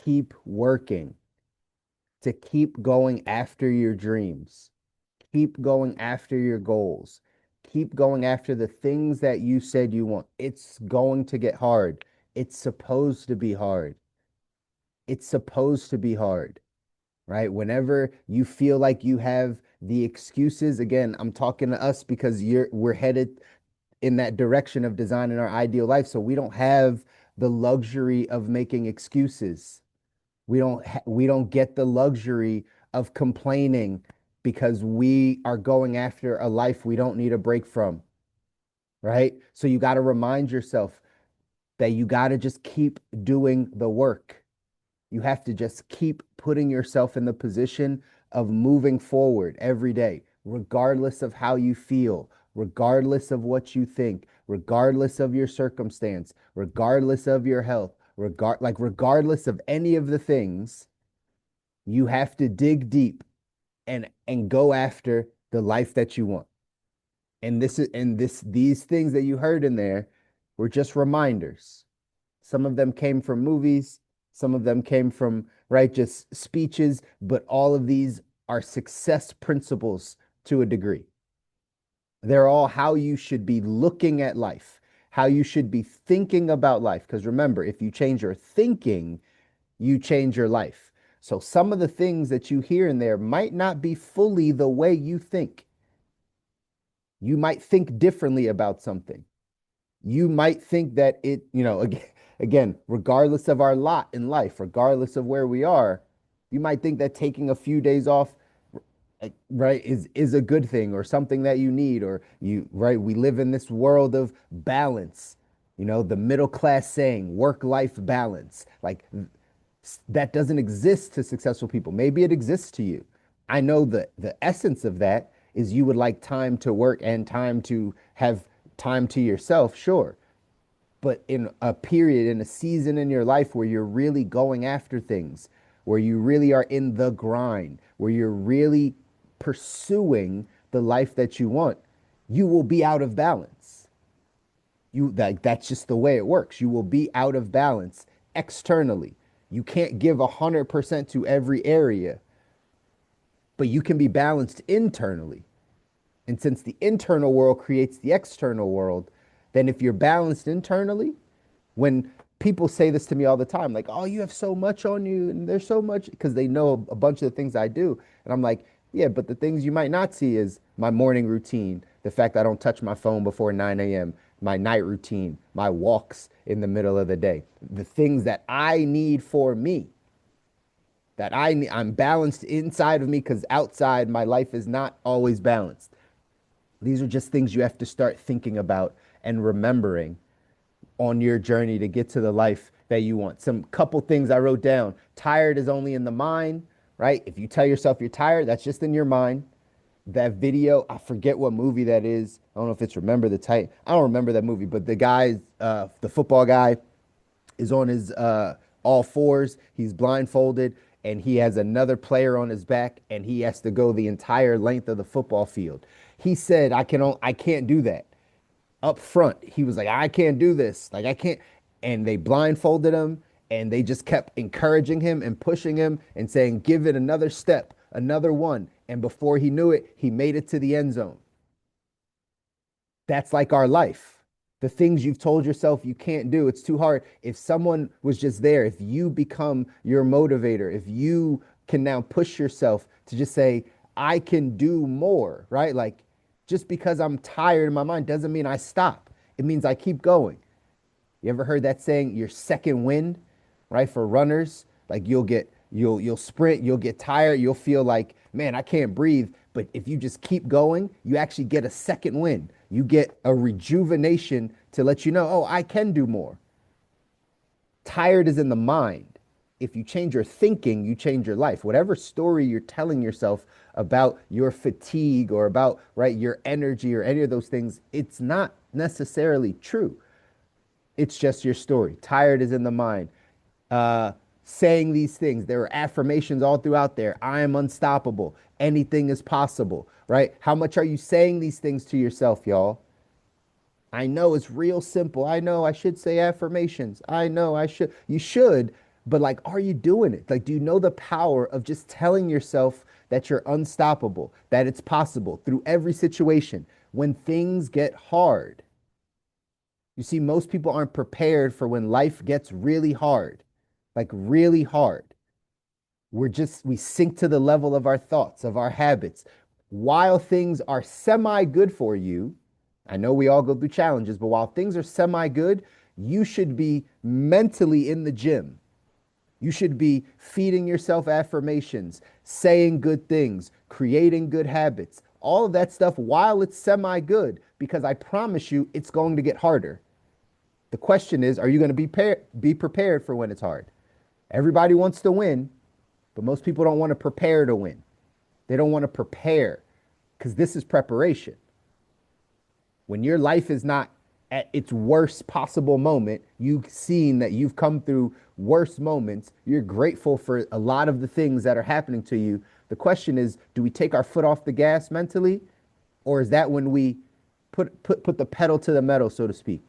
keep working, to keep going after your dreams, keep going after your goals, keep going after the things that you said you want. It's going to get hard. It's supposed to be hard. It's supposed to be hard, right? Whenever you feel like you have the excuses, again, I'm talking to us because we're headed in that direction of designing our ideal life. So we don't have the luxury of making excuses. We don't get the luxury of complaining because we are going after a life we don't need a break from, right? So you got to remind yourself that you got to just keep doing the work. You have to just keep putting yourself in the position of moving forward every day, regardless of how you feel, regardless of what you think, regardless of your circumstance, regardless of your health, regardless of any of the things, you have to dig deep and go after the life that you want. And these things that you heard in there were just reminders. Some of them came from movies, some of them came from, right, just speeches, but all of these are success principles to a degree. They're all how you should be looking at life, how you should be thinking about life. Because remember, if you change your thinking, you change your life. So some of the things that you hear in there might not be fully the way you think. You might think differently about something. You might think that again, regardless of our lot in life, regardless of where we are, you might think that taking a few days off, right, is a good thing or something that you need, or right, we live in this world of balance, the middle class saying work life balance. Like that doesn't exist to successful people. Maybe it exists to you. I know the essence of that is you would like time to work and time to have time to yourself, sure. But in a period, in a season in your life where you're really going after things, where you really are in the grind, where you're really pursuing the life that you want, you will be out of balance. That's just the way it works. You will be out of balance externally. You can't give 100% to every area, but you can be balanced internally. And since the internal world creates the external world, then if you're balanced internally, when people say this to me all the time, like, oh, you have so much on you, and there's so much, because they know a bunch of the things I do. And I'm like, yeah, but the things you might not see is my morning routine, the fact I don't touch my phone before 9 a.m., my night routine, my walks in the middle of the day, the things that I need for me, I'm balanced inside of me because outside my life is not always balanced. These are just things you have to start thinking about and remembering on your journey to get to the life that you want. Some couple things I wrote down. Tired is only in the mind, right? If you tell yourself you're tired, that's just in your mind. That video, I forget what movie that is. I don't know if it's Remember the Titan. I don't remember that movie, but the football guy is on his all fours. He's blindfolded and he has another player on his back and he has to go the entire length of the football field. He said, I can't do that. Up front, he was like, I can't do this. Like, I can't. And they blindfolded him and they just kept encouraging him and pushing him and saying, give it another step, another one. And before he knew it, he made it to the end zone. That's like our life. The things you've told yourself you can't do, it's too hard. If someone was just there, if you become your motivator, if you can now push yourself to just say, I can do more, right? Like just because I'm tired in my mind doesn't mean I stop. It means I keep going. You ever heard that saying, your second wind, right? For runners, like you'll sprint, you'll get tired, you'll feel like, man, I can't breathe. But if you just keep going, you actually get a second wind. You get a rejuvenation to let you know, oh, I can do more. Tired is in the mind. If you change your thinking, you change your life. Whatever story you're telling yourself about your fatigue or about, right, your energy or any of those things, it's not necessarily true. It's just your story. Tired is in the mind. Uh, Saying these things, there are affirmations all throughout there. I am unstoppable. Anything is possible, right? How much are you saying these things to yourself, y'all? I know it's real simple. I know I should say affirmations. I know I should. You should, But like, are you doing it? Like, do you know the power of just telling yourself that you're unstoppable, that it's possible through every situation when things get hard? You see, most people aren't prepared for when life gets really hard, like really hard. We sink to the level of our thoughts, of our habits. While things are semi good for you, I know we all go through challenges, but while things are semi good, you should be mentally in the gym. You should be feeding yourself affirmations, saying good things, creating good habits, all of that stuff while it's semi good, because I promise you it's going to get harder. The question is, are you going to be prepared for when it's hard? Everybody wants to win, but most people don't want to prepare to win. They don't want to prepare because this is preparation. When your life is not at its worst possible moment, you've seen that you've come through worse moments. You're grateful for a lot of the things that are happening to you. The question is, do we take our foot off the gas mentally, or is that when we put the pedal to the metal, so to speak?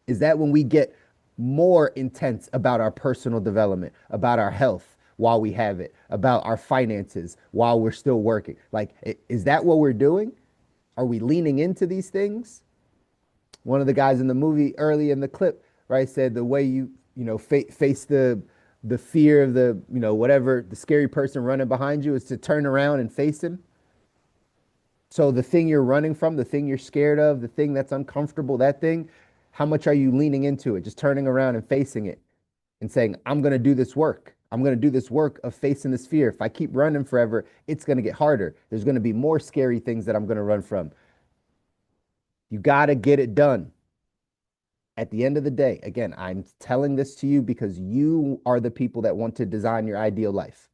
Is that when we get more intense about our personal development, about our health while we have it, about our finances while we're still working? Like, is that what we're doing? Are we leaning into these things? One of the guys in the movie early in the clip, right, said the way face the fear of whatever the scary person running behind you is to turn around and face him. So the thing you're running from, the thing you're scared of, the thing that's uncomfortable, that thing, how much are you leaning into it? Just turning around and facing it and saying, I'm going to do this work. I'm going to do this work of facing this fear. If I keep running forever, it's going to get harder. There's going to be more scary things that I'm going to run from. You got to get it done. At the end of the day, again, I'm telling this to you because you are the people that want to design your ideal life.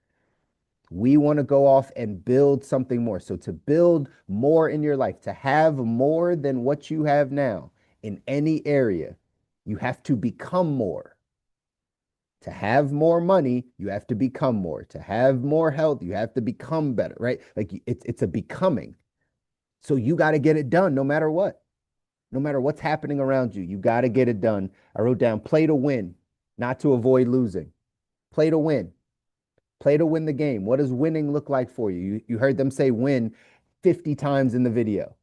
We want to go off and build something more. So, to build more in your life, to have more than what you have now in any area, you have to become more. To have more money, you have to become more. To have more health, you have to become better, right? Like it's a becoming. So you got to get it done no matter what. No matter what's happening around you, you got to get it done. I wrote down play to win, not to avoid losing. Play to win. Play to win the game. What does winning look like for you? You heard them say win 50 times in the video.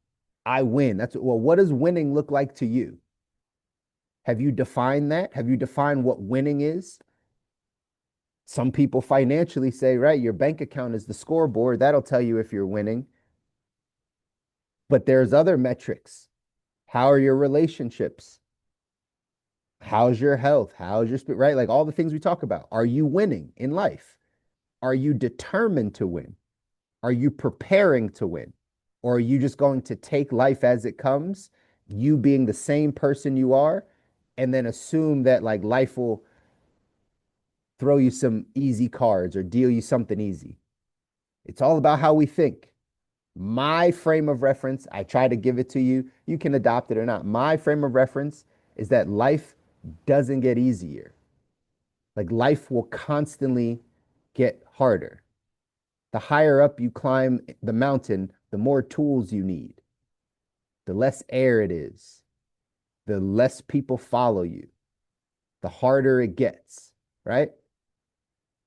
I win. Well, what does winning look like to you? Have you defined that? Have you defined what winning is? Some people financially say, right, your bank account is the scoreboard. That'll tell you if you're winning. But there's other metrics. How are your relationships? How's your health? How's your spirit, right? Like all the things we talk about. Are you winning in life? Are you determined to win? Are you preparing to win? Or are you just going to take life as it comes, you being the same person you are, and then assume that like life will throw you some easy cards or deal you something easy? It's all about how we think. My frame of reference, I try to give it to you. You can adopt it or not. My frame of reference is that life doesn't get easier. Like life will constantly get harder. The higher up you climb the mountain, the more tools you need, the less air it is, the less people follow you, the harder it gets, right?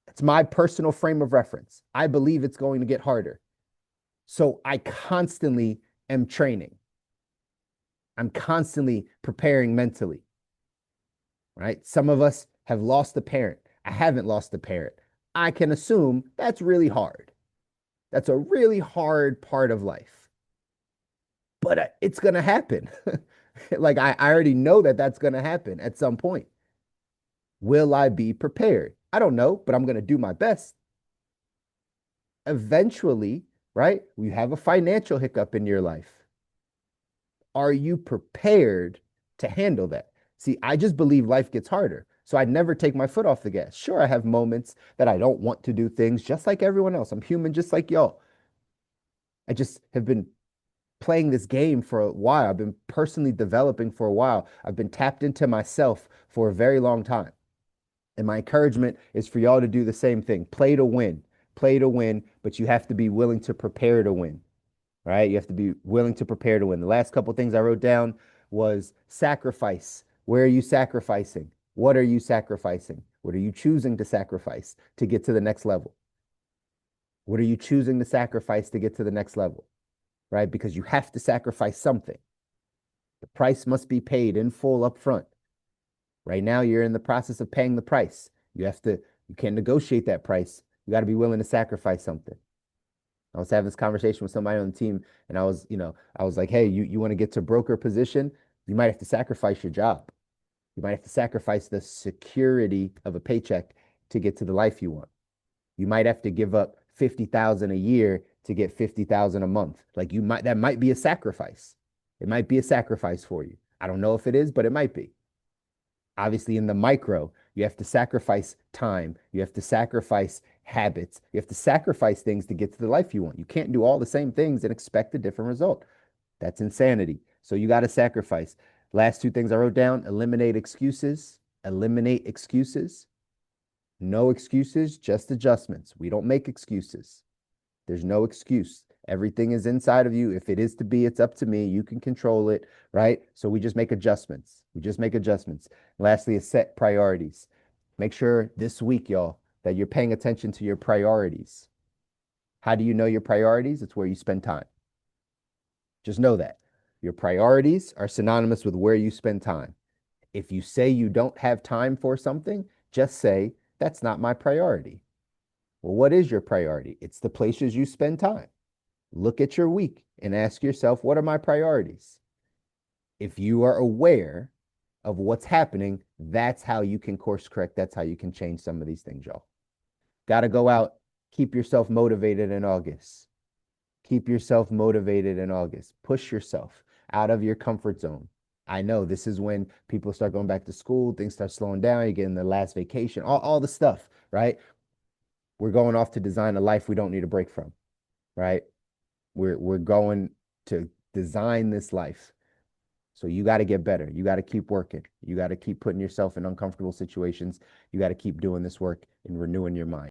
It's my personal frame of reference. I believe it's going to get harder. So I constantly am training. I'm constantly preparing mentally, right? Some of us have lost a parent. I haven't lost a parent. I can assume that's really hard. That's a really hard part of life, but it's going to happen. Like I already know that that's going to happen at some point. Will I be prepared? I don't know, but I'm going to do my best. Eventually, right? You have a financial hiccup in your life. Are you prepared to handle that? See, I just believe life gets harder. So I never take my foot off the gas. Sure, I have moments that I don't want to do things just like everyone else. I'm human just like y'all. I just have been playing this game for a while. I've been personally developing for a while. I've been tapped into myself for a very long time. And my encouragement is for y'all to do the same thing. Play to win, but you have to be willing to prepare to win, right? You have to be willing to prepare to win. The last couple of things I wrote down was sacrifice. Where are you sacrificing? What are you sacrificing? What are you choosing to sacrifice to get to the next level? What are you choosing to sacrifice to get to the next level? Right? Because you have to sacrifice something. The price must be paid in full up front. Right now, you're in the process of paying the price. You can't negotiate that price. You got to be willing to sacrifice something. I was having this conversation with somebody on the team, and I was like, hey, you want to get to broker position? You might have to sacrifice your job. You might have to sacrifice the security of a paycheck to get to the life you want. You might have to give up 50,000 a year to get 50,000 a month. That might be a sacrifice. It might be a sacrifice for you. I don't know if it is, but it might be. Obviously, in the micro, you have to sacrifice time. You have to sacrifice habits. You have to sacrifice things to get to the life you want. You can't do all the same things and expect a different result. That's insanity. So you got to sacrifice. Last two things I wrote down: eliminate excuses. Eliminate excuses. No excuses, just adjustments. We don't make excuses. There's no excuse. Everything is inside of you. If it is to be, it's up to me. You can control it, right? So we just make adjustments. We just make adjustments. Lastly, is set priorities. Make sure this week, y'all, that you're paying attention to your priorities. How do you know your priorities? It's where you spend time. Just know that. Your priorities are synonymous with where you spend time. If you say you don't have time for something, just say, that's not my priority. Well, what is your priority? It's the places you spend time. Look at your week and ask yourself, what are my priorities? If you are aware of what's happening, that's how you can course correct. That's how you can change some of these things, y'all. Got to go out, keep yourself motivated in August. Keep yourself motivated in August. Push yourself out of your comfort zone. I know this is when people start going back to school, things start slowing down, you get in the last vacation, all the stuff, right? We're going off to design a life we don't need a break from, right? We're going to design this life. So you got to get better. You got to keep working. You got to keep putting yourself in uncomfortable situations. You got to keep doing this work and renewing your mind.